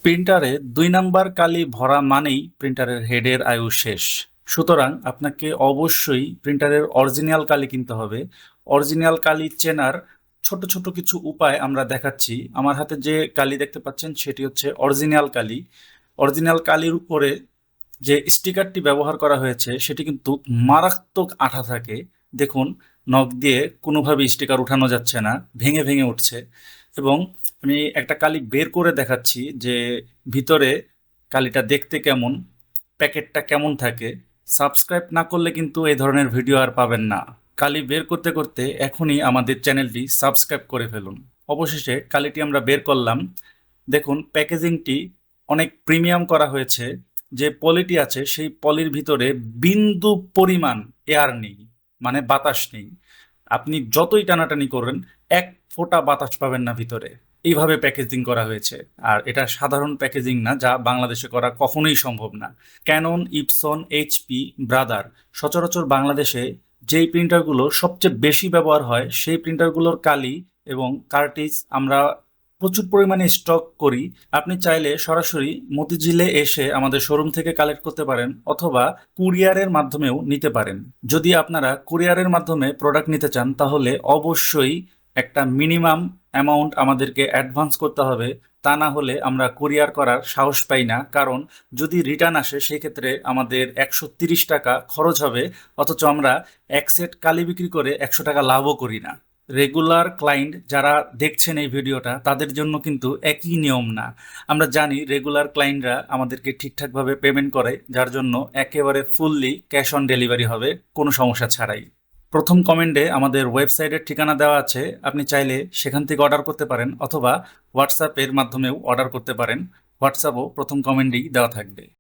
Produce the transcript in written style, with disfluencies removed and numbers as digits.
প্রিন্টারে ২ number কালি ভরা মানেই প্রিন্টারের হেডের আয়ু শেষ। সুতরাং আপনাকে অবশ্যই প্রিন্টারের অরিজিনাল কালি কিনতে হবে। অরিজিনাল কালি চেনার ছোট, ছোট কিছু উপায় আমরা দেখাচ্ছি। আমার হাতে যে কালি দেখতে পাচ্ছেন সেটি হচ্ছে অরিজিনাল কালি। অরিজিনাল কালির উপরে যে স্টিকারটি ব্যবহার করা হয়েছে সেটি কিন্তু মারাত্মক আঠা থাকে। দেখুন, নখ দিয়ে কোনোভাবেই স্টিকার উঠানো যাচ্ছে না, ভেঙে, ভেঙে উঠছে। এবং আমি একটা কালি বের করে দেখাচ্ছি যে ভিতরে কালিটা দেখতে কেমন, প্যাকেটটা কেমন থাকে। সাবস্ক্রাইব না করলে কিন্তু এই ধরনের ভিডিও আর পাবেন না। কালি বের করতে করতে এখনই আমাদের চ্যানেলটি সাবস্ক্রাইব করে ফেলুন। অবশেষে কালিটি আমরা বের করলাম। দেখুন, প্যাকেজিংটি অনেক প্রিমিয়াম করা হয়েছে। যে পলিটি আছে সেই পলির ভিতরে বিন্দু পরিমাণ এয়ার নেই, মানে বাতাস নেই। আপনি যতই টানাটানি করেন, এক ফোঁটা বাতাস পাবেন না ভিতরে। এইভাবে প্যাকেজিং করা হয়েছে। আর এটা সাধারণ প্যাকেজিং না, যা বাংলাদেশে করা কখনোই সম্ভব না। ক্যানন, ইপসন, এইচপি, ব্রাদার, সচরাচর বাংলাদেশে যেই প্রিন্টারগুলো সবচেয়ে বেশি ব্যবহার হয় সেই প্রিন্টারগুলোর কালি এবং কার্টিজ আমরা প্রচুর পরিমাণে স্টক করি। আপনি চাইলে সরাসরি মতিঝিলে এসে আমাদের শোরুম থেকে কালেক্ট করতে পারেন, অথবা কুরিয়ারের মাধ্যমেও নিতে পারেন। যদি আপনারা কুরিয়ারের মাধ্যমে প্রোডাক্ট নিতে চান তাহলে অবশ্যই একটা মিনিমাম অ্যামাউন্ট আমাদেরকে অ্যাডভান্স করতে হবে। তা না হলে আমরা কুরিয়ার করার সাহস পাই না, কারণ যদি রিটার্ন আসে সেক্ষেত্রে আমাদের ১৩০ টাকা খরচ হবে, অথচ আমরা এক সেট কালি বিক্রি করে ১০০ টাকা লাভও করি না। রেগুলার ক্লায়েন্ট যারা দেখছেন এই ভিডিওটা তাদের জন্য কিন্তু একই নিয়ম না। আমরা জানি রেগুলার ক্লায়েন্টরা আমাদেরকে ঠিকঠাকভাবে পেমেন্ট করে, যার জন্য একেবারে ফুললি ক্যাশ অন ডেলিভারি হবে, কোনো সমস্যা ছাড়াই। প্রথম কমেন্টে আমাদের ওয়েবসাইটের ঠিকানা দেওয়া আছে, আপনি চাইলে সেখান থেকে অর্ডার করতে পারেন, অথবা হোয়াটসঅ্যাপের মাধ্যমেও অর্ডার করতে পারেন। হোয়াটসঅ্যাপও প্রথম কমেন্টেই দেওয়া থাকবে।